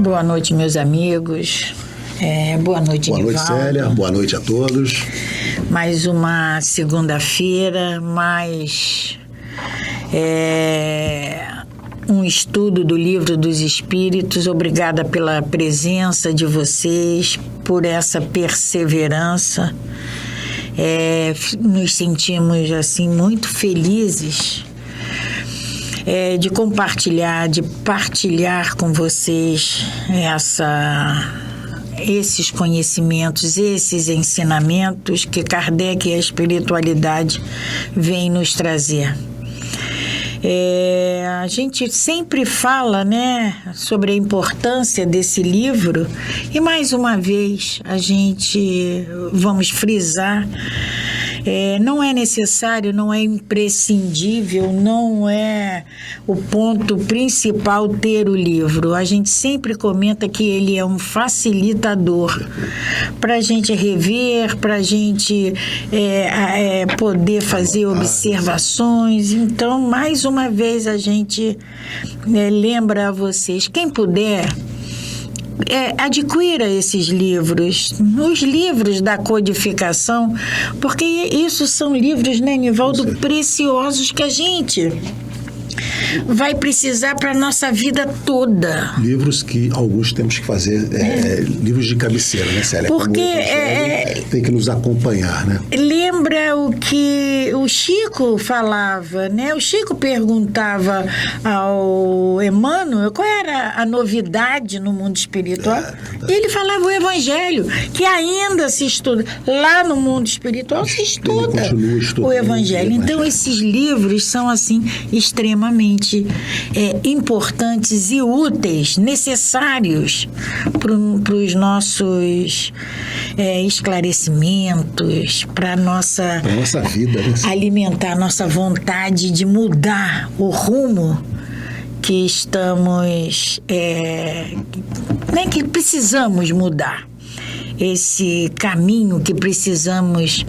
Boa noite, meus amigos. Boa noite, Boa noite, Nivaldo. Célia. Boa noite a todos. Mais uma segunda-feira, mais um estudo do Livro dos Espíritos. Obrigada pela presença de vocês, por essa perseverança. Nos sentimos assim muito felizes de partilhar com vocês esses conhecimentos, esses ensinamentos que Kardec e a espiritualidade vêm nos trazer. A gente sempre fala, sobre a importância desse livro e mais uma vez vamos frisar. Não é necessário, não é imprescindível, não é o ponto principal ter o livro. A gente sempre comenta que ele é um facilitador para a gente rever, para a gente poder fazer observações. Então, mais uma vez, a gente lembra a vocês, quem puder, adquira esses livros, os livros da codificação, porque isso são livros, Nivaldo, preciosos que a gente vai precisar para a nossa vida toda. Livros que alguns temos que fazer, livros de cabeceira, né, Célia? Porque tem que nos acompanhar, né? Lembra o que o Chico falava, né? O Chico perguntava ao Emmanuel qual era a novidade no mundo espiritual. E ele falava o Evangelho, que ainda se estuda. Lá no mundo espiritual se estuda o Evangelho. Então, esses livros são, assim, extremamente importantes e úteis, necessários para os nossos esclarecimentos, para a nossa vida, né? Alimentar a nossa vontade de mudar o rumo que estamos, que precisamos mudar, esse caminho que precisamos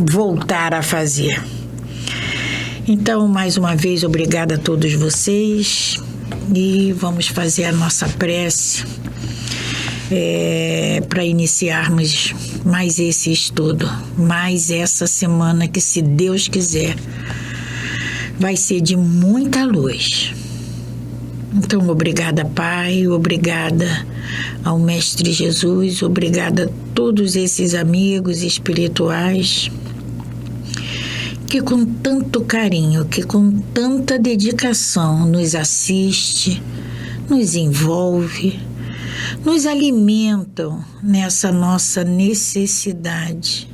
voltar a fazer. Então, mais uma vez, obrigada a todos vocês e vamos fazer a nossa prece para iniciarmos mais esse estudo, mais essa semana que, se Deus quiser, vai ser de muita luz. Então, obrigada, Pai, obrigada ao Mestre Jesus, obrigada a todos esses amigos espirituais que com tanto carinho, que com tanta dedicação nos assiste, nos envolve, nos alimentam nessa nossa necessidade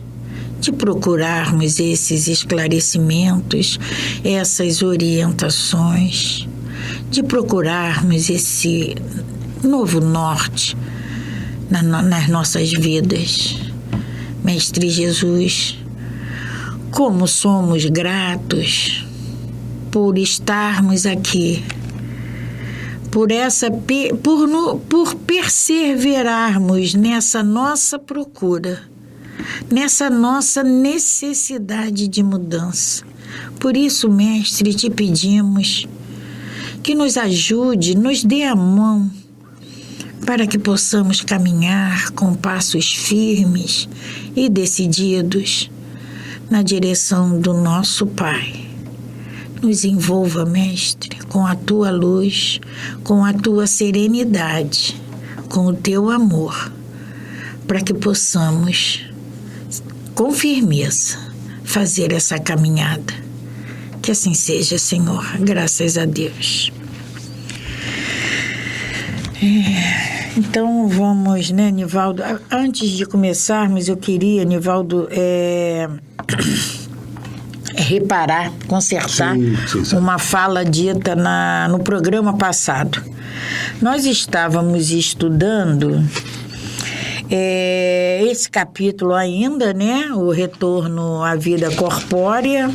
de procurarmos esses esclarecimentos, essas orientações, de procurarmos esse novo norte nas nossas vidas. Mestre Jesus, como somos gratos por estarmos aqui, por perseverarmos nessa nossa procura, nessa nossa necessidade de mudança. Por isso, Mestre, te pedimos que nos ajude, nos dê a mão, para que possamos caminhar com passos firmes e decididos na direção do nosso Pai. Nos envolva, Mestre, com a tua luz, com a tua serenidade, com o teu amor, para que possamos, com firmeza, fazer essa caminhada. Que assim seja, Senhor. Graças a Deus. Então vamos, Nivaldo? Antes de começarmos, eu queria, Nivaldo, reparar, consertar uma fala dita no programa passado. Nós estávamos estudando esse capítulo ainda, o retorno à vida corpórea.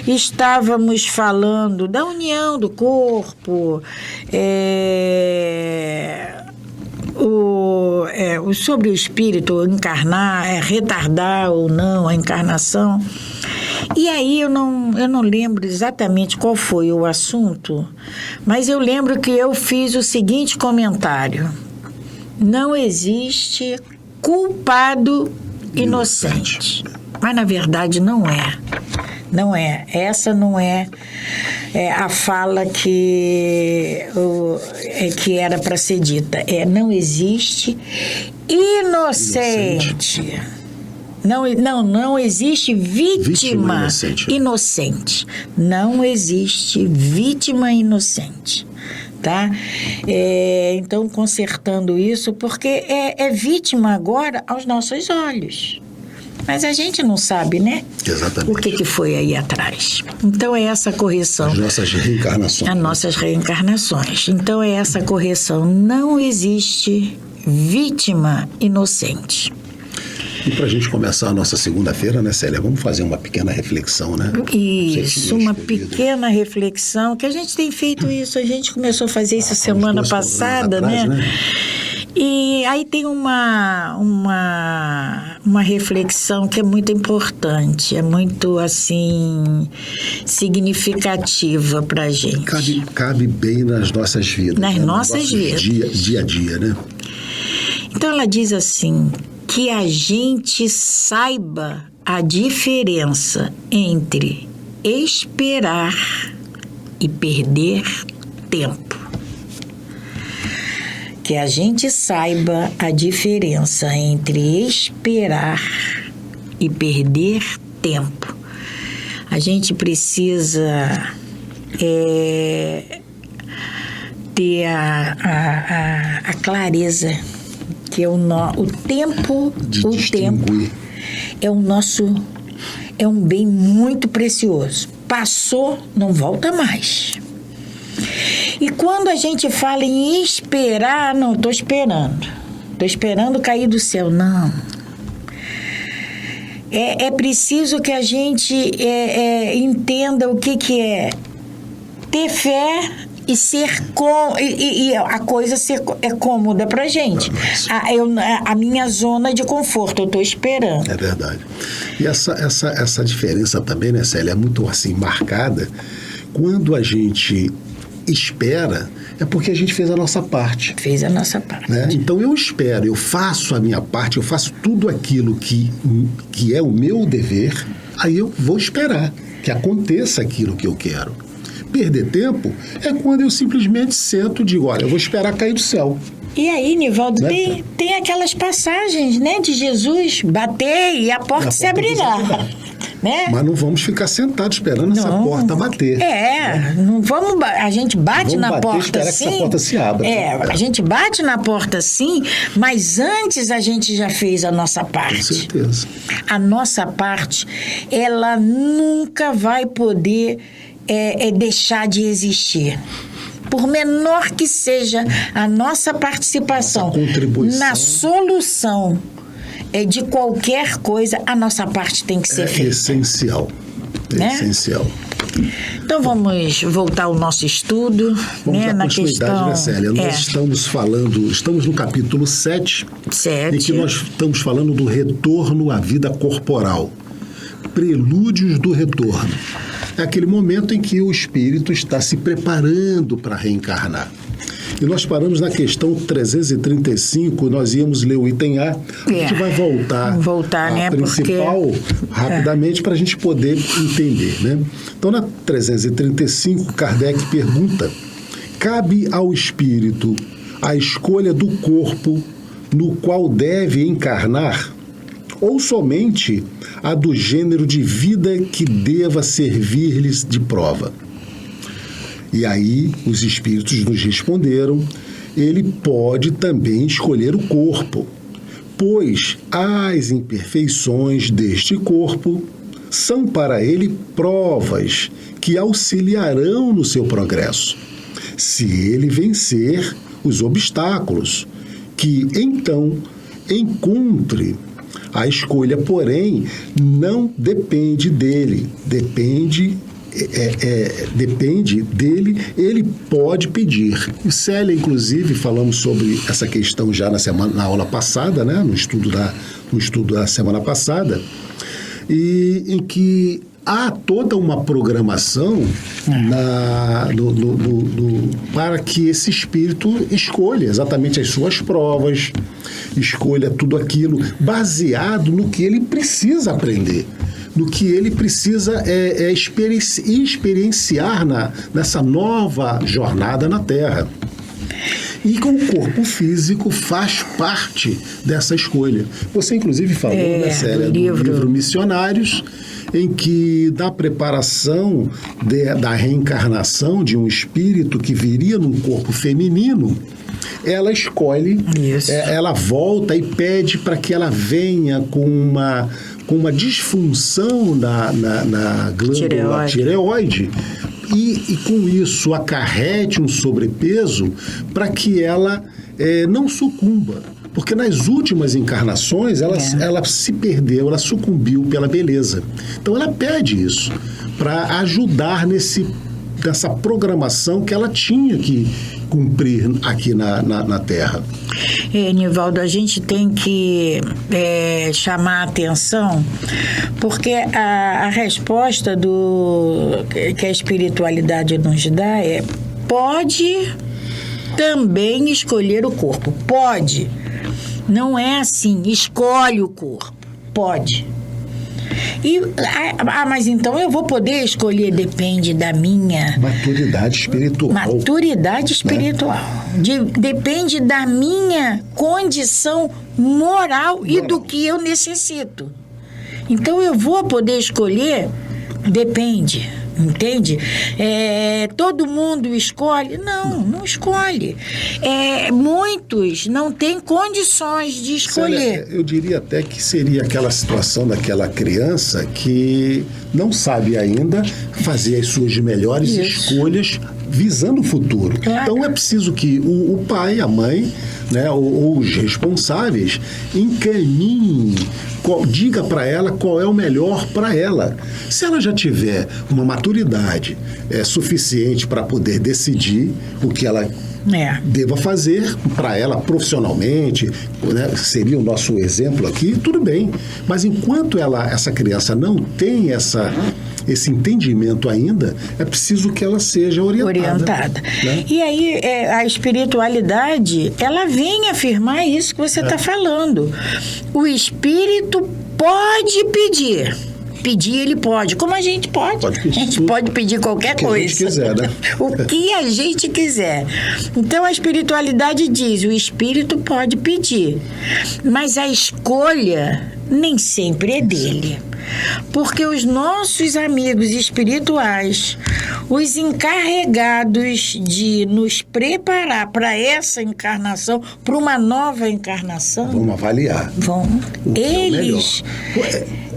Estávamos falando da união do corpo, sobre o espírito encarnar, retardar ou não a encarnação. E aí eu não lembro exatamente qual foi o assunto, mas eu lembro que eu fiz o seguinte comentário: não existe culpado inocente. Mas na verdade não é. Não é. Essa não é, a fala que era para ser dita. Não existe inocente. Não existe vítima inocente. Não existe vítima inocente. Tá? Então, consertando isso, porque é vítima agora aos nossos olhos. Mas a gente não sabe, né? Exatamente. O que foi aí atrás. Então, é essa correção. As nossas reencarnações. As nossas reencarnações. Então, é essa correção. Não existe vítima inocente. E para a gente começar a nossa segunda-feira, né, Célia? Vamos fazer uma pequena reflexão, né? Isso, uma pequena reflexão, que a gente tem feito isso. A gente começou a fazer isso semana passada, atrás, né? E aí tem uma reflexão que é muito importante, é muito, assim, significativa para a gente. Cabe bem nas nossas vidas. Nas nossas vidas. Dia a dia, né? Então ela diz assim, que a gente saiba a diferença entre esperar e perder tempo. Que a gente saiba a diferença entre esperar e perder tempo. A gente precisa ter a clareza que o tempo é um bem muito precioso. Passou, não volta mais. E quando a gente fala em esperar, não, estou esperando cair do céu, não. É preciso que a gente entenda o que é ter fé e ser e a coisa é cômoda pra gente. A minha zona de conforto, eu estou esperando. É verdade. E essa diferença também, né, Célia, é muito assim marcada. Quando a gente espera, é porque a gente fez a nossa parte. Fez a nossa parte. Né? Então eu espero, eu faço a minha parte, eu faço tudo aquilo que é o meu dever, aí eu vou esperar que aconteça aquilo que eu quero. Perder tempo é quando eu simplesmente sento e digo, olha, eu vou esperar cair do céu. E aí, Nivaldo, né? tem aquelas passagens, né, de Jesus, bater e a porta se abrirá. Né? Mas não vamos ficar sentados esperando essa porta bater. Não vamos. A gente bate na porta esperar assim. Que essa porta se abra. A gente bate na porta assim, mas antes a gente já fez a nossa parte. Com certeza. A nossa parte, ela nunca vai poder deixar de existir. Por menor que seja a nossa participação na solução de qualquer coisa, a nossa parte tem que ser feita. Essencial. Né? Essencial. Então vamos voltar ao nosso estudo. Vamos na questão, né, Célia? Nós estamos no capítulo 7, em que nós estamos falando do retorno à vida corporal. Prelúdios do retorno. É aquele momento em que o espírito está se preparando para reencarnar. E nós paramos na questão 335, nós íamos ler o item A, a gente vai voltar né, principal rapidamente para a gente poder entender. Né? Então, na 335, Kardec pergunta, cabe ao espírito a escolha do corpo no qual deve encarnar ou somente a do gênero de vida que deva servir-lhes de prova? E aí os espíritos nos responderam, ele pode também escolher o corpo, pois as imperfeições deste corpo são para ele provas que auxiliarão no seu progresso, se ele vencer os obstáculos, que então encontre. A escolha, porém, não depende dele, depende dele, ele pode pedir. E Célia, inclusive, falamos sobre essa questão já na aula passada, né? no estudo da semana passada, e em que há toda uma programação para que esse espírito escolha exatamente as suas provas, escolha tudo aquilo baseado no que ele precisa aprender, no que ele precisa experienciar nessa nova jornada na Terra. E com o corpo físico faz parte dessa escolha. Você, inclusive, falou, né, Célia, do livro Missionários, em que, da preparação da reencarnação de um espírito que viria num corpo feminino, ela escolhe, ela volta e pede para que ela venha com uma disfunção na glândula tireoide, e com isso acarrete um sobrepeso para que ela não sucumba. Porque nas últimas encarnações ela se perdeu, ela sucumbiu pela beleza. Então ela pede isso para ajudar nessa programação que ela tinha que cumprir aqui na Terra. Nivaldo, a gente tem que chamar a atenção, porque a resposta que a espiritualidade nos dá pode também escolher o corpo. Pode. Não é assim, escolhe o corpo. Pode. Mas então eu vou poder escolher, depende da minha... Maturidade espiritual. Maturidade espiritual. Depende da minha condição moral e do que eu necessito. Então eu vou poder escolher, depende, entende? Todo mundo escolhe? Não escolhe. Muitos não têm condições de escolher. Célia, eu diria até que seria aquela situação daquela criança que não sabe ainda fazer as suas melhores escolhas visando o futuro. Então é preciso que o pai, a mãe, né, ou os responsáveis encaminhem, diga para ela qual é o melhor para ela. Se ela já tiver uma maturidade suficiente para poder decidir o que ela deva fazer para ela profissionalmente, né, seria o nosso exemplo aqui, tudo bem. Mas enquanto essa criança não tem esse entendimento ainda, é preciso que ela seja orientada. Né? E aí a espiritualidade, ela vem afirmar isso que você está falando. O espírito pode pedir. Pedir, ele pode. Como a gente pode. A gente pode pedir qualquer coisa. A gente quiser, né? O que a gente quiser. Então, a espiritualidade diz, o espírito pode pedir. Mas a escolha nem sempre é dele. Porque os nossos amigos espirituais, os encarregados de nos preparar para essa encarnação, para uma nova encarnação... Vamos avaliar. Eles...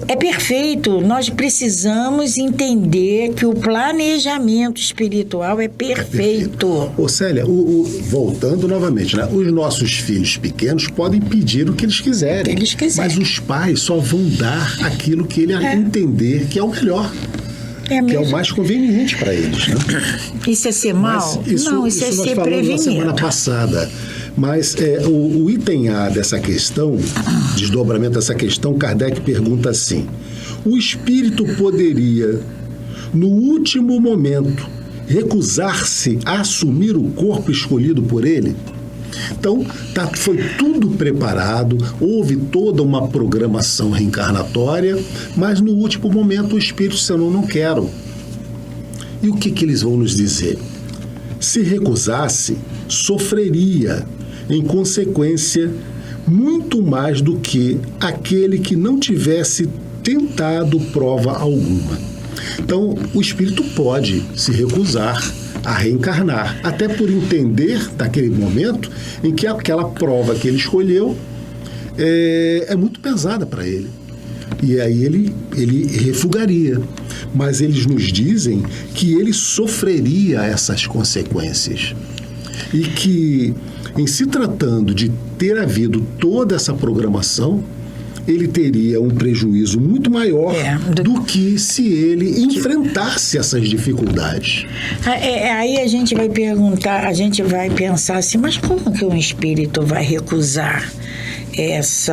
É perfeito. Nós precisamos entender que o planejamento espiritual é perfeito. Ô Célia, voltando novamente, né? Os nossos filhos pequenos podem pedir o que eles quiserem. Mas os pais só vão dar aquilo que ele entender que é o melhor. Que é o mais conveniente para eles. Né? Isso é ser mal? Não, isso é ser prevenido. Na semana passada. Mas o item A dessa questão, desdobramento dessa questão, Kardec pergunta assim: o espírito poderia, no último momento, recusar-se a assumir o corpo escolhido por ele? Então, foi tudo preparado, houve toda uma programação reencarnatória, mas no último momento o espírito disse: não quero. E o que eles vão nos dizer? Se recusasse, sofreria, em consequência, muito mais do que aquele que não tivesse tentado prova alguma. Então, o espírito pode se recusar a reencarnar, até por entender, naquele momento, em que aquela prova que ele escolheu é muito pesada para ele. E aí ele refugaria. Mas eles nos dizem que ele sofreria essas consequências. E que, em se tratando de ter havido toda essa programação, ele teria um prejuízo muito maior do que se ele enfrentasse essas dificuldades. Aí a gente vai perguntar, a gente vai pensar assim, mas como que um espírito vai recusar esse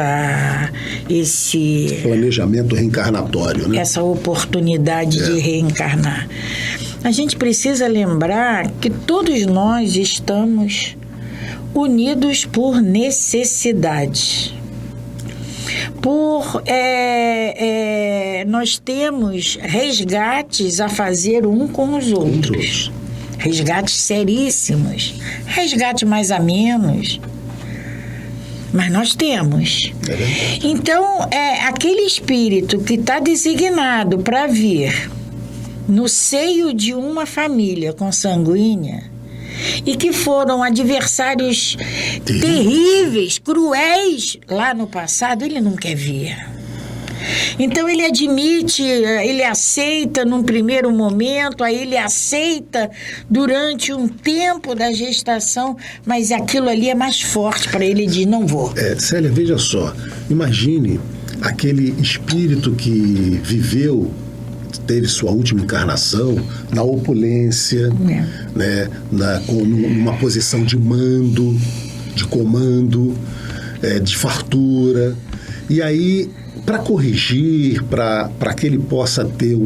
planejamento reencarnatório, né? Essa oportunidade de reencarnar. A gente precisa lembrar que todos nós estamos unidos por necessidade. Nós temos resgates a fazer um com os outros. Resgates seríssimos. Resgates mais a menos. Mas nós temos. Então, aquele espírito que está designado para vir no seio de uma família consanguínea e que foram adversários terríveis, cruéis lá no passado, ele não quer vir. Então ele admite, ele aceita num primeiro momento, aí ele aceita durante um tempo da gestação, mas aquilo ali é mais forte para ele, diz, não vou. Célia, veja só, imagine aquele espírito que viveu, teve sua última encarnação na opulência, né, numa posição de mando, de comando, de fartura, e aí para corrigir, para que ele possa ter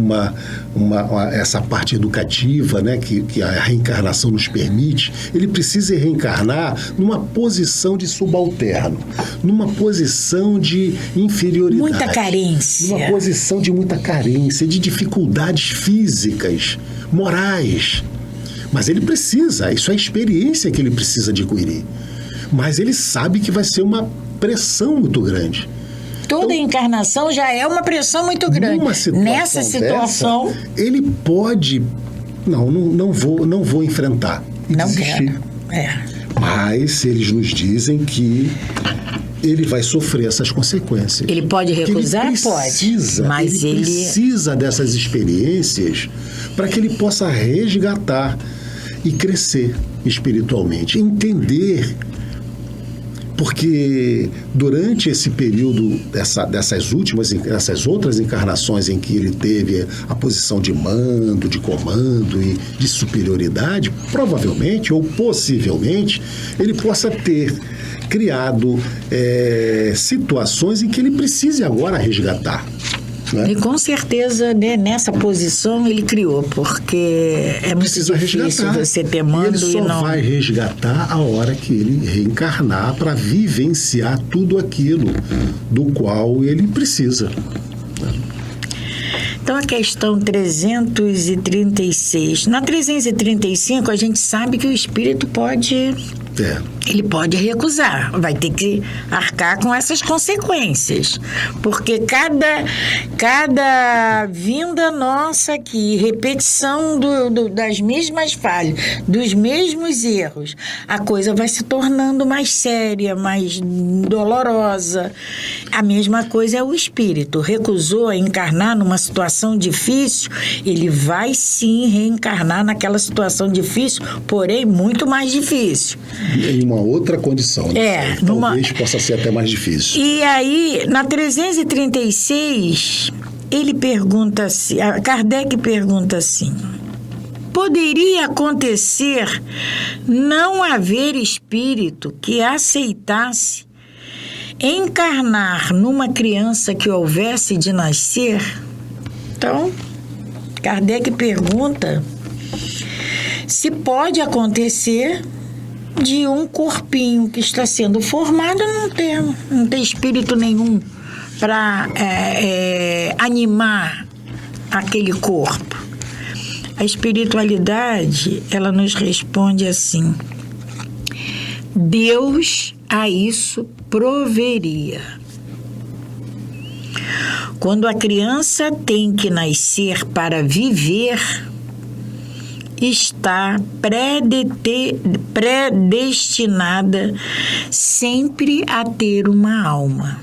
essa parte educativa, né, que a reencarnação nos permite, ele precisa reencarnar numa posição de subalterno, numa posição de inferioridade. Muita carência. Numa posição de muita carência, de dificuldades físicas, morais. Mas ele precisa, isso é a experiência que ele precisa adquirir. Mas ele sabe que vai ser uma pressão muito grande. Toda encarnação já é uma pressão muito grande. Nessa situação ele pode... Não vou enfrentar. E não desistir. quero. Mas eles nos dizem que ele vai sofrer essas consequências. Ele pode recusar? Pode. Mas ele precisa dessas experiências para que ele possa resgatar e crescer espiritualmente. Entender... Porque durante esse período, dessas outras encarnações em que ele teve a posição de mando, de comando e de superioridade, provavelmente ou possivelmente, ele possa ter criado situações em que ele precise agora resgatar. Né? E com certeza, né, nessa posição ele criou, porque é muito difícil você ter mando e ele só não... vai resgatar a hora que ele reencarnar para vivenciar tudo aquilo do qual ele precisa. Então, a questão 336. Na 335, a gente sabe que o espírito pode... Ele pode recusar, vai ter que arcar com essas consequências, porque cada vinda nossa aqui, repetição das mesmas falhas, dos mesmos erros, a coisa vai se tornando mais séria, mais dolorosa. A mesma coisa é o espírito. Recusou a encarnar numa situação difícil, ele vai sim reencarnar naquela situação difícil, porém muito mais difícil. Em uma outra condição, né? Talvez possa ser até mais difícil. E aí, na 336, ele pergunta assim, Kardec pergunta assim: poderia acontecer não haver espírito que aceitasse encarnar numa criança que houvesse de nascer? Então, Kardec pergunta se pode acontecer de um corpinho que está sendo formado não ter espírito nenhum para animar aquele corpo. A espiritualidade, ela nos responde assim: Deus a isso proveria. Quando a criança tem que nascer para viver, está predestinada sempre a ter uma alma.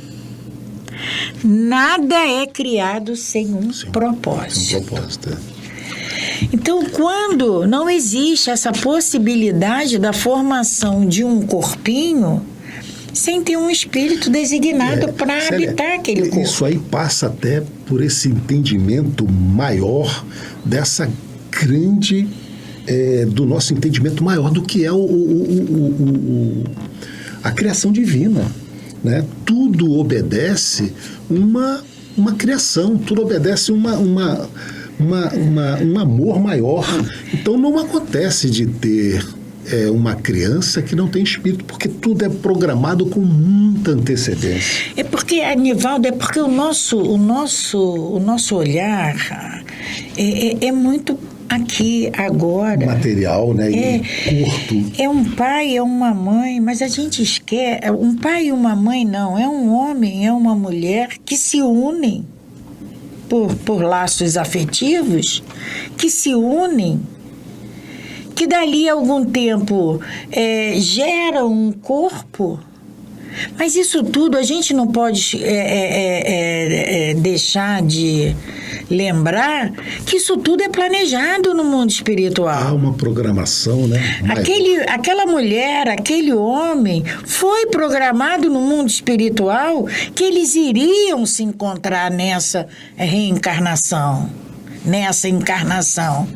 Nada é criado sem um propósito. Então, quando não existe essa possibilidade da formação de um corpinho sem ter um espírito designado para habitar aquele corpo. Isso aí passa até por esse entendimento maior dessa grande... do nosso entendimento maior do que é a criação divina. né? Tudo obedece uma criação, tudo obedece um amor maior. Então não acontece de ter uma criança que não tem espírito, porque tudo é programado com muita antecedência. É porque, Anivaldo, o nosso olhar é muito aqui, agora. Material, né? E curto. É um pai, é uma mãe, mas a gente esquece. Um pai e uma mãe não, é um homem, é uma mulher que se unem por laços afetivos, que se unem, que dali a algum tempo geram um corpo. Mas isso tudo a gente não pode deixar de lembrar que isso tudo é planejado no mundo espiritual. Há uma programação, né? Aquela mulher, aquele homem foi programado no mundo espiritual que eles iriam se encontrar nessa reencarnação, nessa encarnação.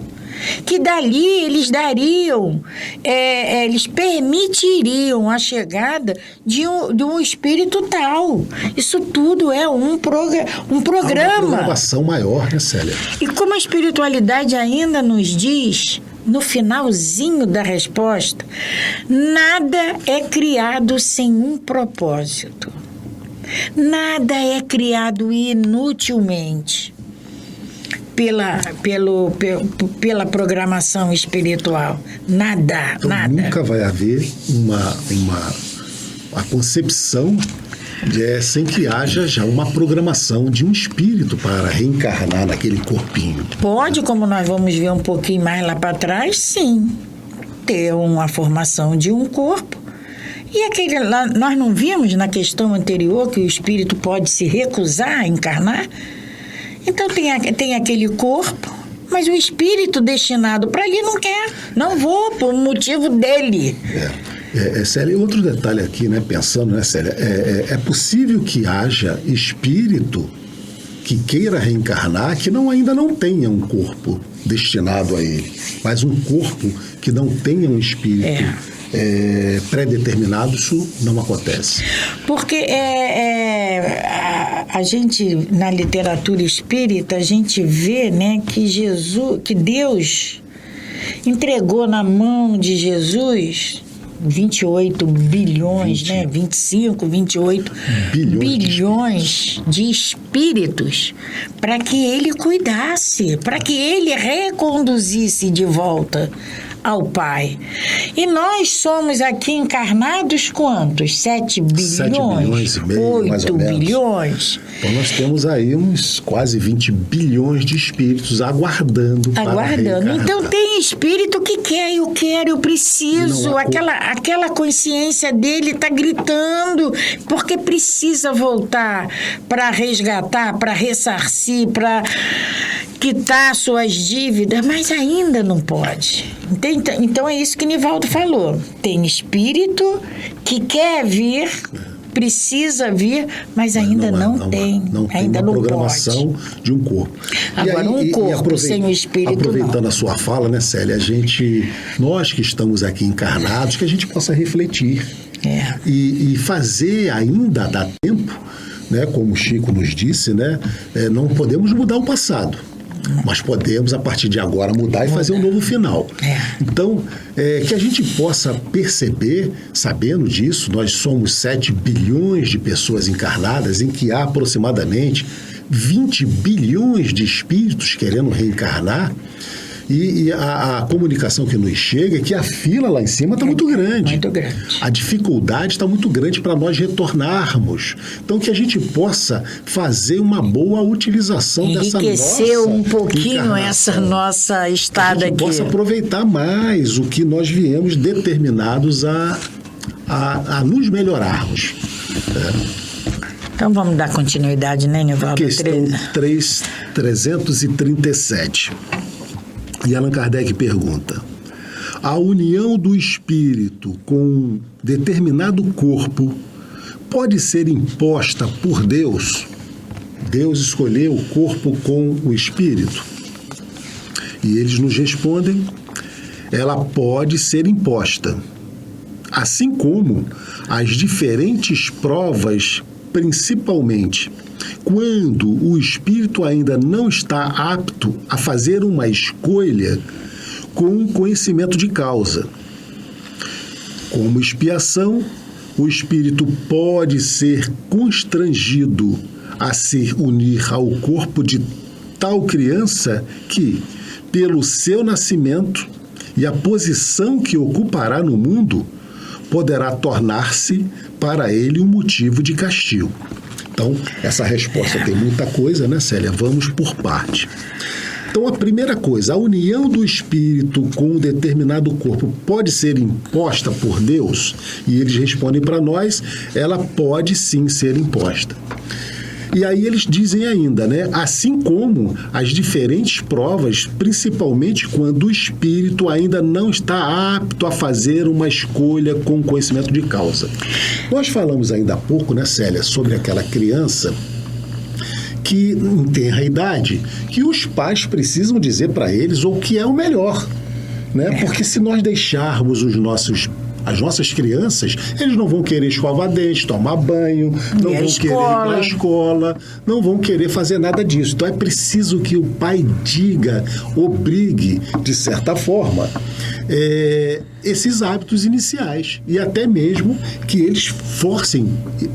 Que dali eles dariam, eles permitiriam a chegada de um espírito tal. Isso tudo é um programa. Há uma programação maior, né, Célia? E como a espiritualidade ainda nos diz, no finalzinho da resposta, nada é criado sem um propósito. Nada é criado inutilmente pela programação espiritual. Nada, então, nada. Nunca vai haver a concepção sem que haja já uma programação de um espírito para reencarnar naquele corpinho. Pode, como nós vamos ver um pouquinho mais lá para trás, sim, ter uma formação de um corpo. E aquele lá, nós não vimos na questão anterior que o espírito pode se recusar a encarnar? Então tem aquele corpo, mas o espírito destinado para ali não quer. Não vou, por motivo dele. Célia, outro detalhe aqui, né, pensando, né, Célia, é possível que haja espírito que queira reencarnar, que ainda não tenha um corpo destinado a ele, mas um corpo que não tenha um espírito pré-determinado, isso não acontece. Porque a gente, na literatura espírita, a gente vê, né, que Deus entregou na mão de Jesus 28 bilhões, 25, 28 bilhões de espíritos para que ele cuidasse, para que ele reconduzisse de volta ao Pai. E nós somos aqui encarnados quantos? 7 bilhões? 7 bilhões e meio, 8 mais ou menos. bilhões. Então nós temos aí uns quase 20 bilhões de espíritos aguardando para reencarnar. Então tem espírito que quer, eu quero, eu preciso. Aquela consciência dele está gritando porque precisa voltar para resgatar, para ressarcir, para quitar suas dívidas, mas ainda não pode. Então é isso que Nivaldo falou. Tem espírito que quer vir, precisa vir, mas ainda não tem. Não tem uma programação de um corpo. Agora, um corpo sem o espírito, aproveitando a sua fala, né, Célia, nós que estamos aqui encarnados, que a gente possa refletir. E fazer, ainda dá tempo, né, como o Chico nos disse, né, não podemos mudar o passado. Mas podemos, a partir de agora, mudar e fazer um novo final. Então, que a gente possa perceber, sabendo disso, nós somos 7 bilhões de pessoas encarnadas, em que há aproximadamente 20 bilhões de espíritos querendo reencarnar. E a comunicação que nos chega é que a fila lá em cima está muito grande. Muito grande. A dificuldade está muito grande para nós retornarmos. Então, que a gente possa fazer uma boa utilização dessa nossa enriquecer um pouquinho essa nossa estada aqui. Que a gente possa aproveitar mais o que nós viemos determinados a nos melhorarmos. Então, vamos dar continuidade, né, Nivaldo? Questão 337. E Allan Kardec pergunta: a união do espírito com determinado corpo pode ser imposta por Deus? Deus escolheu o corpo com o espírito? E eles nos respondem: ela pode ser imposta. assim como as diferentes provas, principalmente quando o espírito ainda não está apto a fazer uma escolha com conhecimento de causa. Como expiação, o espírito pode ser constrangido a se unir ao corpo de tal criança que, pelo seu nascimento e a posição que ocupará no mundo, poderá tornar-se para ele um motivo de castigo. Então, essa resposta tem muita coisa, né, Célia? Vamos por parte. Então, a primeira coisa, a união do espírito com um determinado corpo pode ser imposta por Deus? E eles respondem para nós, ela pode sim ser imposta. E aí eles dizem ainda, né? Assim como as diferentes provas, principalmente quando o espírito ainda não está apto a fazer uma escolha com conhecimento de causa. Nós falamos ainda há pouco, né, Célia, sobre aquela criança que em tenra idade, que os pais precisam dizer para eles o que é o melhor, né? Porque se nós deixarmos as nossas crianças, eles não vão querer escovar dente, tomar banho, não vão querer ir para a escola, não vão querer fazer nada disso. Então é preciso que o pai diga, obrigue, de certa forma, esses hábitos iniciais e até mesmo que eles forcem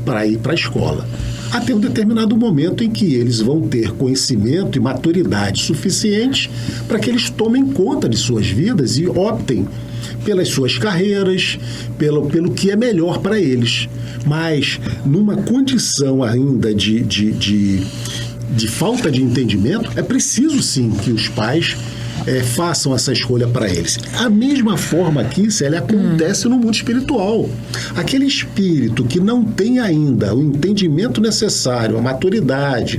para ir para a escola. Até um determinado momento em que eles vão ter conhecimento e maturidade suficiente para que eles tomem conta de suas vidas e optem pelas suas carreiras, pelo que é melhor para eles. Mas numa condição ainda de falta de entendimento, é preciso sim que os pais façam essa escolha para eles. A mesma forma aqui, Célia, acontece no mundo espiritual. Aquele espírito que não tem ainda o entendimento necessário, a maturidade,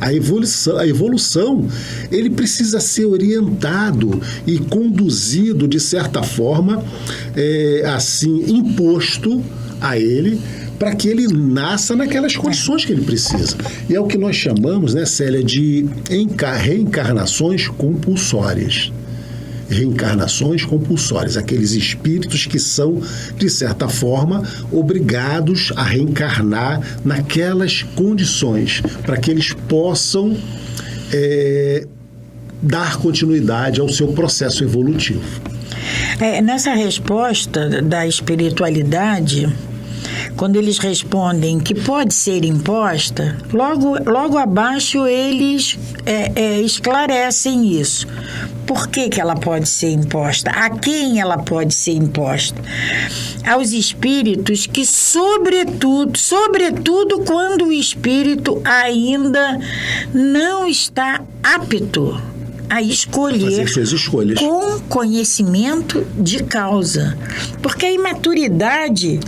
a evolução, ele precisa ser orientado e conduzido, de certa forma, assim, imposto a ele, para que ele nasça naquelas condições que ele precisa. E é o que nós chamamos, né, Célia, de reencarnações compulsórias. Reencarnações compulsórias, aqueles espíritos que são, de certa forma, obrigados a reencarnar naquelas condições, para que eles possam dar continuidade ao seu processo evolutivo. Nessa resposta da espiritualidade, quando eles respondem que pode ser imposta, logo abaixo eles esclarecem isso. Por que ela pode ser imposta? A quem ela pode ser imposta? Aos espíritos que, sobretudo quando o espírito ainda não está apto a escolher, fazer suas escolhas com conhecimento de causa. Porque a imaturidade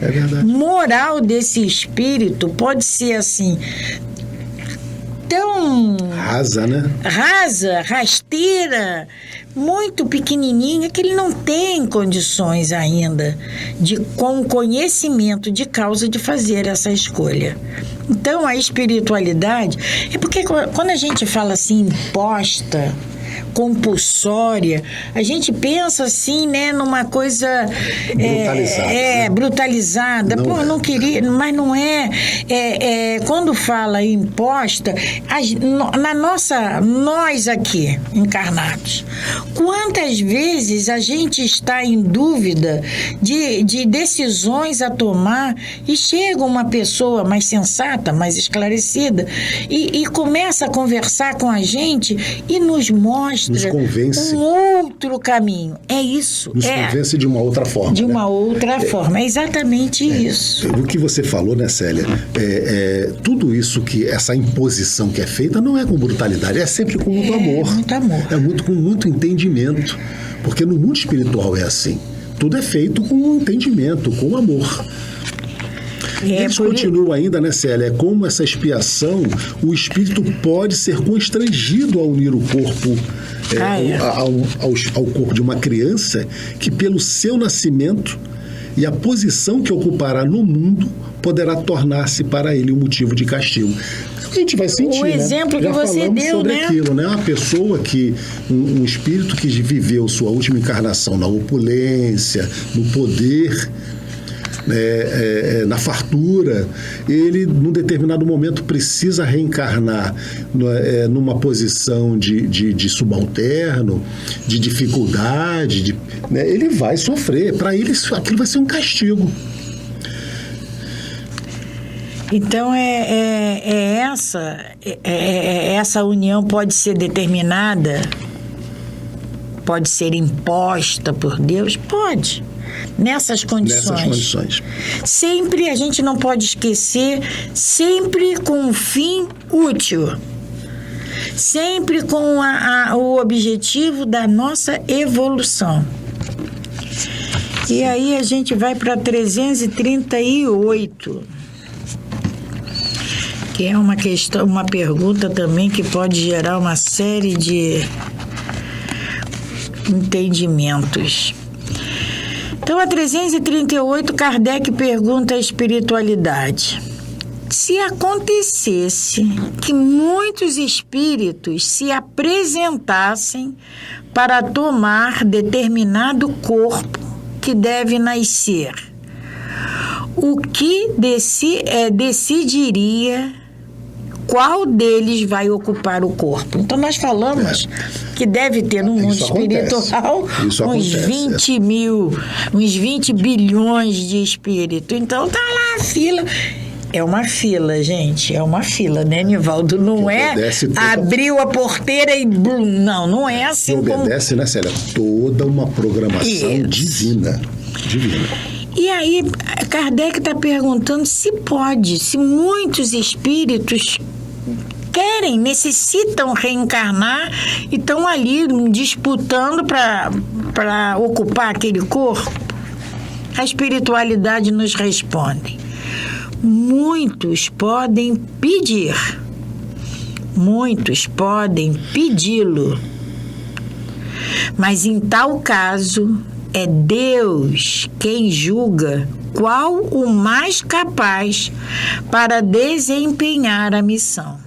moral desse espírito pode ser assim, tão rasa, né? Rasteira, muito pequenininha, que ele não tem condições ainda com conhecimento de causa de fazer essa escolha. Então, a espiritualidade é porque quando a gente fala assim, imposta, compulsória, a gente pensa assim, né, numa coisa brutalizada. Eu não queria, mas não é. Quando fala imposta, nós aqui encarnados, quantas vezes a gente está em dúvida de decisões a tomar e chega uma pessoa mais sensata, mais esclarecida e começa a conversar com a gente e nos mostra um outro caminho. É isso. Nos convence de uma outra forma. De uma outra forma. É exatamente isso. O que você falou, né, Célia? Tudo isso, essa imposição que é feita, não é com brutalidade, é sempre com muito amor. Muito amor. Com muito entendimento. Porque no mundo espiritual é assim. Tudo é feito com entendimento, com amor. Eles continuam ainda, né, Célia? Como essa expiação, o espírito pode ser constrangido a unir o corpo ao corpo de uma criança que, pelo seu nascimento e a posição que ocupará no mundo, poderá tornar-se para ele um motivo de castigo. A gente vai sentir, o exemplo que você deu, sobre aquilo, né? Uma pessoa um espírito que viveu sua última encarnação na opulência, no poder, na fartura, ele, num determinado momento, precisa reencarnar numa posição de subalterno, de dificuldade, ele vai sofrer. Para ele, aquilo vai ser um castigo. Então, essa união pode ser determinada, pode ser imposta por Deus? Pode. Nessas condições. Sempre, a gente não pode esquecer, sempre com um fim útil. Sempre com o objetivo da nossa evolução. E aí a gente vai para 338. Que é uma pergunta também que pode gerar uma série de entendimentos. Então, a 338, Kardec pergunta à espiritualidade: se acontecesse que muitos espíritos se apresentassem para tomar determinado corpo que deve nascer, o que decidiria qual deles vai ocupar o corpo? Então, nós falamos que deve ter no mundo espiritual uns 20 bilhões de espíritos. Então, tá lá a fila. É uma fila, gente. É uma fila, né, Nivaldo? Não é abriu a porteira e blum. Não é assim como... Obedece, né, Célia? Toda uma programação divina. E aí, Kardec está perguntando se muitos espíritos necessitam reencarnar e estão ali disputando para ocupar aquele corpo. A espiritualidade nos responde: muitos podem pedir, muitos podem pedi-lo, mas em tal caso é Deus quem julga qual o mais capaz para desempenhar a missão,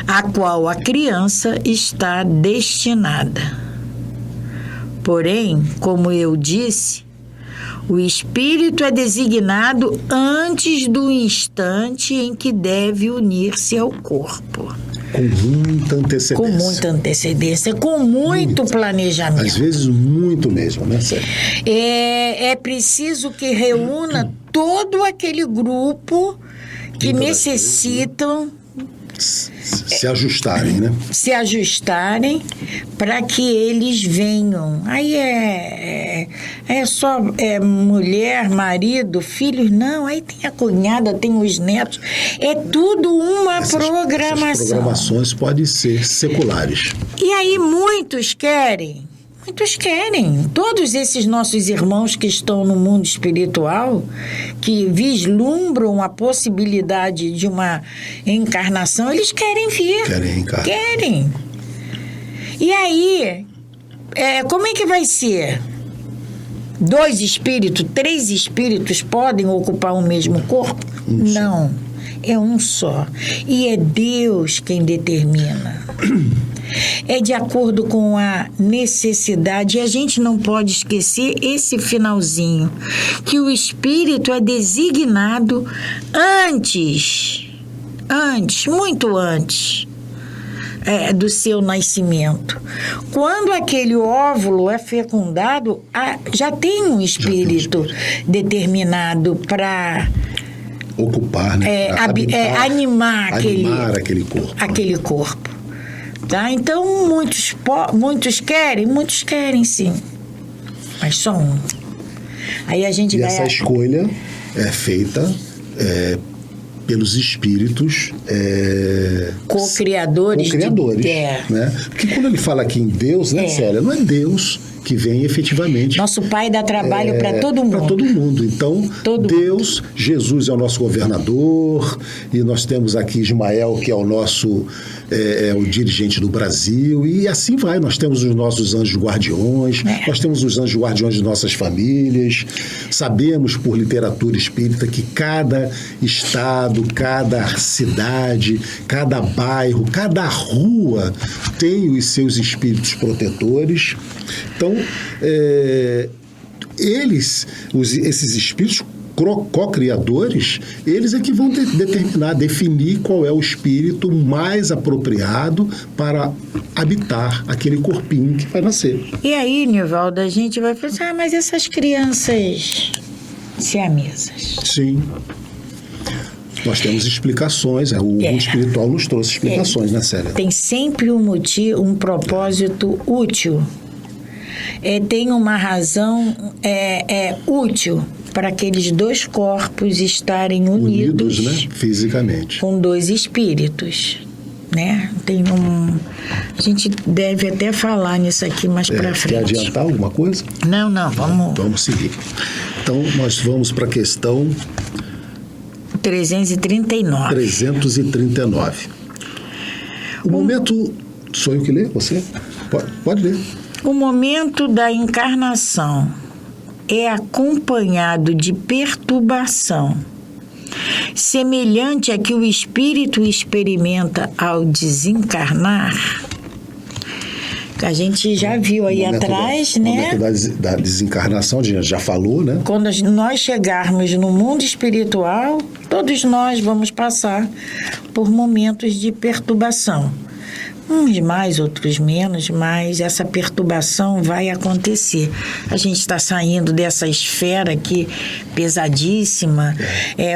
a qual a criança está destinada. Porém, como eu disse, o espírito é designado antes do instante em que deve unir-se ao corpo. Com muita antecedência. Com muito planejamento. Às vezes, muito mesmo, né, Sérgio? É preciso que reúna todo aquele grupo que necessitam... se ajustarem, né? Se ajustarem para que eles venham. Aí é só mulher, marido, filhos, não. Aí tem a cunhada, tem os netos. É tudo uma programação. Essas programações podem ser seculares. E aí muitos querem. Todos esses nossos irmãos que estão no mundo espiritual, que vislumbram a possibilidade de uma encarnação, eles querem vir. Querem. E aí, como é que vai ser? 2 espíritos, 3 espíritos podem ocupar o mesmo corpo? Não. É um só. E é Deus quem determina. É de acordo com a necessidade. E a gente não pode esquecer esse finalzinho, que o espírito é designado muito antes do seu nascimento. Quando aquele óvulo é fecundado, já tem um espírito determinado para ocupar, né? Animar aquele corpo. Tá? Então, muitos querem sim, mas só um. Aí a gente essa escolha é feita pelos espíritos co-criadores, né? Porque quando ele fala aqui em Deus, né, Célia, não é Deus que vem efetivamente... Nosso Pai dá trabalho para todo mundo. Para todo mundo. Então, Deus, Jesus é o nosso governador, e nós temos aqui Ismael, que é o nosso o dirigente do Brasil, e assim vai. Nós temos os nossos anjos guardiões, nós temos os anjos guardiões de nossas famílias. Sabemos, por literatura espírita, que cada estado, cada cidade, cada bairro, cada rua tem os seus espíritos protetores. Então, eles, esses espíritos co-criadores, eles é que vão definir qual é o espírito mais apropriado para habitar aquele corpinho que vai nascer. E aí, Nivaldo, a gente vai pensar, mas essas crianças siamesas? Sim. Nós temos explicações, o espiritual nos trouxe explicações, né, Célia? Tem sempre um motivo, um propósito útil. Tem uma razão útil para aqueles dois corpos estarem unidos, né? Fisicamente. Com dois espíritos, né? A gente deve até falar nisso aqui mais para frente. Quer adiantar alguma coisa? Não, vamos... Vamos seguir. Então, nós vamos para a questão 339. 339. O momento... Sou eu que leio? Você? Pode ler. O momento da encarnação é acompanhado de perturbação, semelhante a que o espírito experimenta ao desencarnar. A gente já viu aí atrás, né? O momento da desencarnação, a gente já falou, né? Quando nós chegarmos no mundo espiritual, todos nós vamos passar por momentos de perturbação. Uns mais, outros menos, mas essa perturbação vai acontecer. A gente está saindo dessa esfera aqui pesadíssima,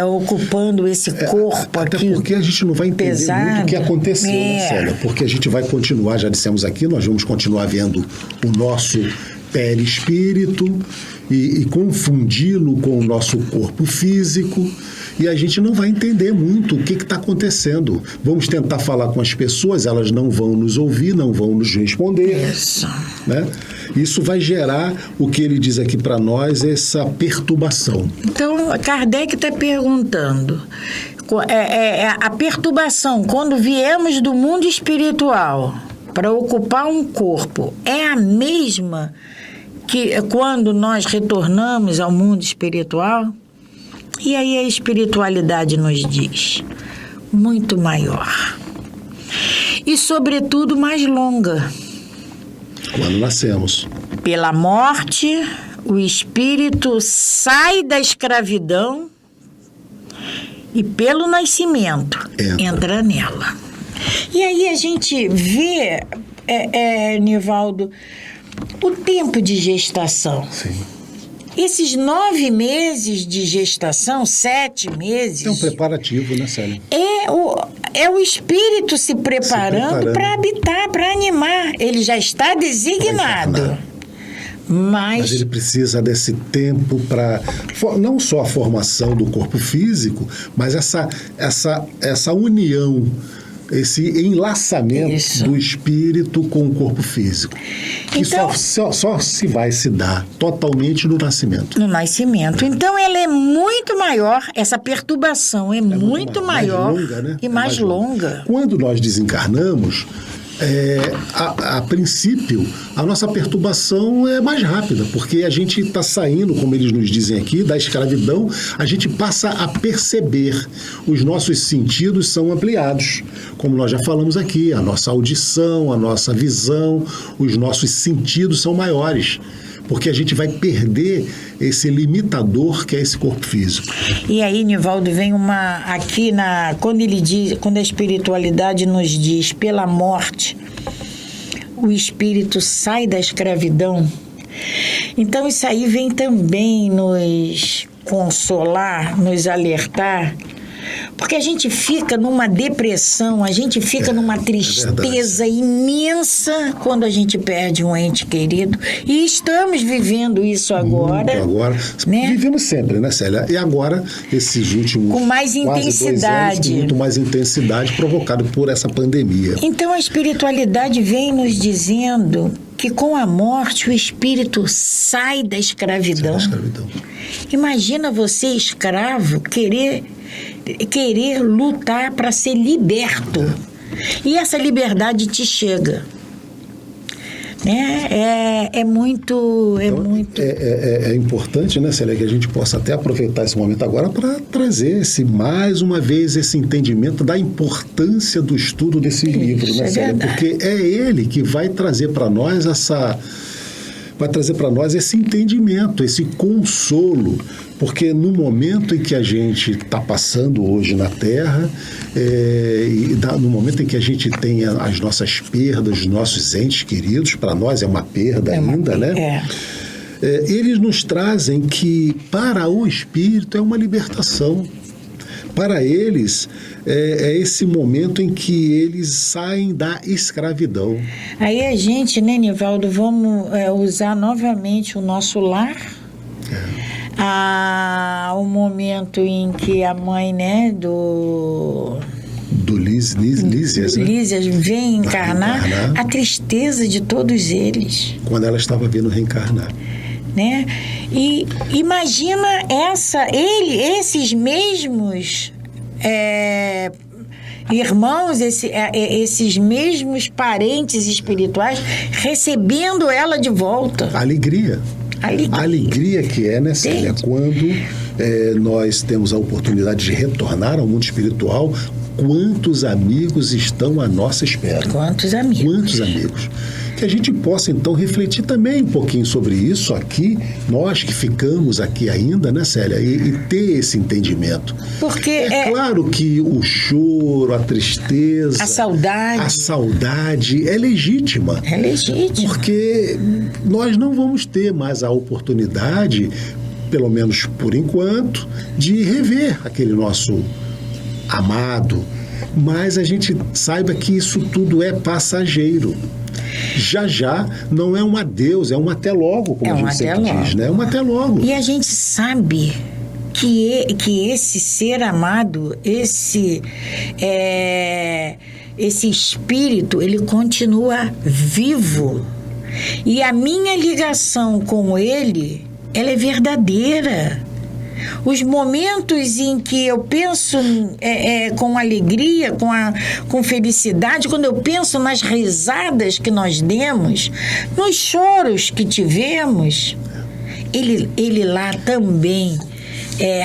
ocupando esse corpo até aqui. Até porque a gente não vai entender pesado. Muito o que aconteceu, né, Célia? Porque a gente vai continuar, já dissemos aqui, nós vamos continuar vendo o nosso perispírito e confundi-lo com o nosso corpo físico. E a gente não vai entender muito o que está acontecendo. Vamos tentar falar com as pessoas, elas não vão nos ouvir, não vão nos responder. Isso. Né? Isso vai gerar o que ele diz aqui para nós, essa perturbação. Então, Kardec está perguntando, a perturbação, quando viemos do mundo espiritual para ocupar um corpo, é a mesma que quando nós retornamos ao mundo espiritual? E aí a espiritualidade nos diz, muito maior. E, sobretudo, mais longa. Quando nascemos. Pela morte, o espírito sai da escravidão e, pelo nascimento, entra nela. E aí a gente vê, Nivaldo, o tempo de gestação. Sim. Esses 9 meses de gestação, 7 meses... É um preparativo, né, Célia? É o espírito se preparando para habitar, para animar. Ele já está designado. Mas ele precisa desse tempo para... Não só a formação do corpo físico, mas essa união, esse enlaçamento do espírito com o corpo físico. Que então, só se vai se dar totalmente no nascimento. No nascimento. Então, ela é muito maior, essa perturbação é muito maior mais longa, né? E mais longa. Quando nós desencarnamos, a princípio, a nossa perturbação é mais rápida, porque a gente está saindo, como eles nos dizem aqui, da escravidão, a gente passa a perceber, os nossos sentidos são ampliados, como nós já falamos aqui, a nossa audição, a nossa visão, os nossos sentidos são maiores, porque a gente vai perder esse limitador que é esse corpo físico. E aí, Nivaldo, vem quando a espiritualidade nos diz pela morte, o espírito sai da escravidão. Então isso aí vem também nos consolar, nos alertar, porque a gente fica numa depressão, a gente fica numa tristeza imensa quando a gente perde um ente querido. E estamos vivendo isso agora. Muito agora. Né? Vivemos sempre, né, Célia? E agora, esses últimos com mais intensidade. 2 anos, com muito mais intensidade, provocado por essa pandemia. Então a espiritualidade vem nos dizendo que com a morte o espírito sai da escravidão. Imagina você, escravo, querer lutar para ser liberto. E essa liberdade te chega. É muito... É importante, né, Célia, que a gente possa até aproveitar esse momento agora para trazer mais uma vez esse entendimento da importância do estudo desse livro, né, Célia? Porque é ele que vai trazer para nós essa vai trazer para nós esse entendimento, esse consolo, porque no momento em que a gente está passando hoje na Terra, no momento em que a gente tem as nossas perdas, os nossos entes queridos, para nós é uma perda ainda, né? Eles nos trazem que para o espírito é uma libertação. Para eles, é esse momento em que eles saem da escravidão. Aí a gente, né, Nivaldo, vamos usar novamente o nosso lar. O momento em que a mãe, né, do Lísias, né? Lísias vem encarnar a tristeza de todos eles. Quando ela estava vindo reencarnar. Né? E imagina esses mesmos irmãos, esses mesmos parentes espirituais recebendo ela de volta. Alegria. A alegria que é, né, Célia? Quando nós temos a oportunidade de retornar ao mundo espiritual, quantos amigos estão à nossa espera? Quantos amigos? Que a gente possa, então, refletir também um pouquinho sobre isso aqui, nós que ficamos aqui ainda, né, Célia? E ter esse entendimento. Porque é claro que o choro, a tristeza... A saudade é legítima. É legítima. Porque nós não vamos ter mais a oportunidade, pelo menos por enquanto, de rever aquele nosso amado. Mas a gente saiba que isso tudo é passageiro. Já não é um adeus, é um até logo, como a gente sempre diz, né? É um até logo. E a gente sabe que esse ser amado, esse espírito, ele continua vivo. E a minha ligação com ele, ela é verdadeira. Os momentos em que eu penso com alegria, com felicidade, quando eu penso nas risadas que nós demos, nos choros que tivemos, ele lá também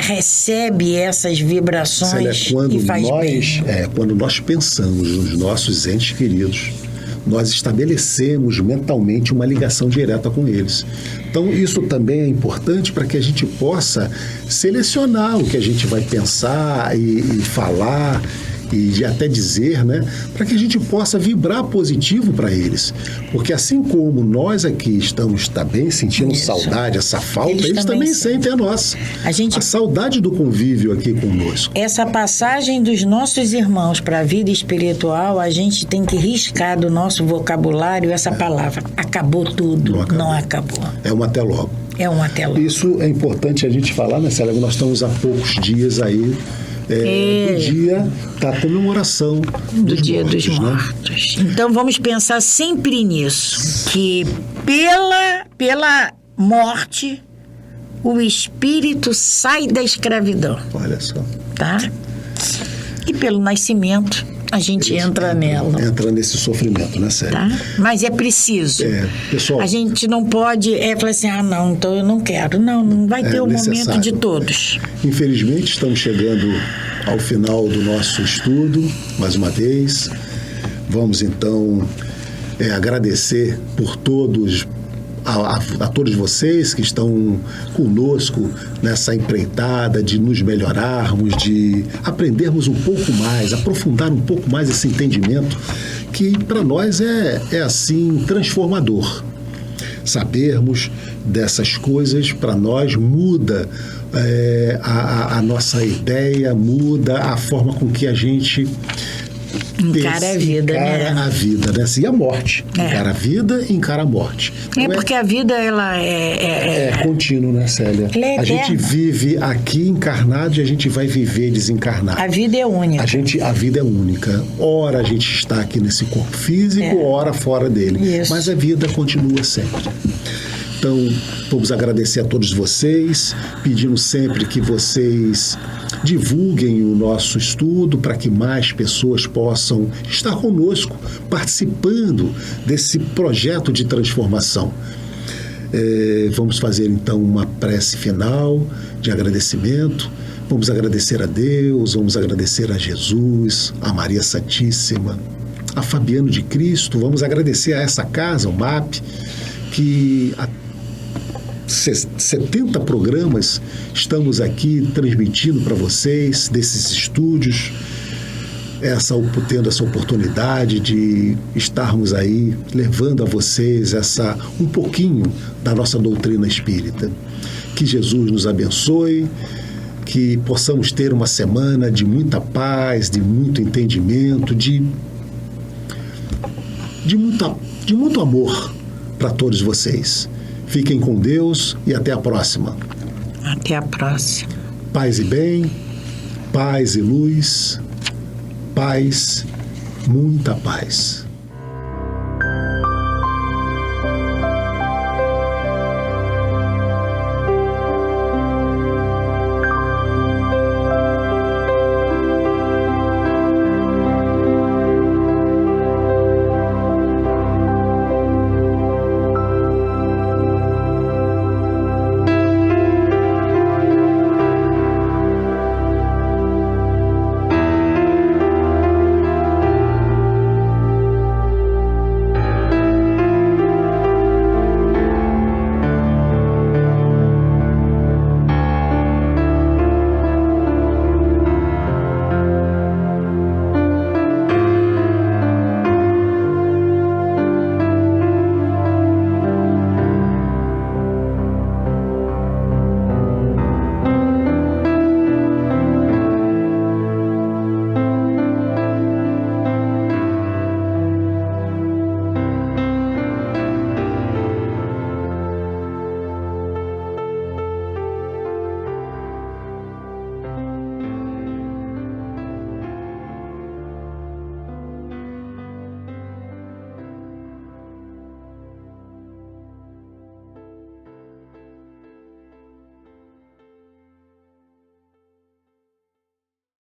recebe essas vibrações. Célia, quando nós pensamos nos nossos entes queridos, nós estabelecemos mentalmente uma ligação direta com eles. Então, isso também é importante para que a gente possa selecionar o que a gente vai pensar e falar e até dizer, né? Para que a gente possa vibrar positivo para eles. Porque assim como nós aqui estamos também sentindo saudade, essa falta, eles também sentem a nossa. A saudade do convívio aqui conosco. Essa passagem dos nossos irmãos para a vida espiritual, a gente tem que riscar do nosso vocabulário essa palavra. Acabou tudo. Não acabou. É um até logo. É um até logo. Isso é importante a gente falar, né, Célia? Nós estamos há poucos dias aí do dia da comemoração do Dia dos Mortos. Né? Então vamos pensar sempre nisso, que pela morte o espírito sai da escravidão. Olha só. Tá? E pelo nascimento a gente entra nela. Entra nesse sofrimento, né, Célia? Tá? Mas é preciso. Pessoal, a gente não pode falar assim, não, então eu não quero. Não vai ter o momento de todos. Infelizmente, estamos chegando ao final do nosso estudo, mais uma vez. Vamos, então, agradecer por todos, a todos vocês que estão conosco nessa empreitada de nos melhorarmos, de aprendermos um pouco mais, aprofundar um pouco mais esse entendimento que para nós é assim transformador. Sabermos dessas coisas para nós muda a nossa ideia, muda a forma com que a gente encara a vida, a vida, né? E a morte. Encara a vida e encara a morte. Então, porque a vida, ela é contínuo, né, Célia? A gente vive aqui encarnado e a gente vai viver desencarnado. A vida é única. A vida é única. Ora a gente está aqui nesse corpo físico, ora fora dele. Isso. Mas a vida continua sempre. Então, vamos agradecer a todos vocês, pedindo sempre que vocês divulguem o nosso estudo para que mais pessoas possam estar conosco, participando desse projeto de transformação. Vamos fazer, então, uma prece final de agradecimento. Vamos agradecer a Deus, vamos agradecer a Jesus, a Maria Santíssima, a Fabiano de Cristo. Vamos agradecer a essa casa, o MAP, que há 70 programas estamos aqui transmitindo para vocês desses estúdios, tendo essa oportunidade de estarmos aí levando a vocês um pouquinho da nossa doutrina espírita. Que Jesus nos abençoe, que possamos ter uma semana de muita paz, de muito entendimento, de muito amor para todos vocês. Fiquem com Deus e até a próxima. Até a próxima. Paz e bem, paz e luz, paz, muita paz.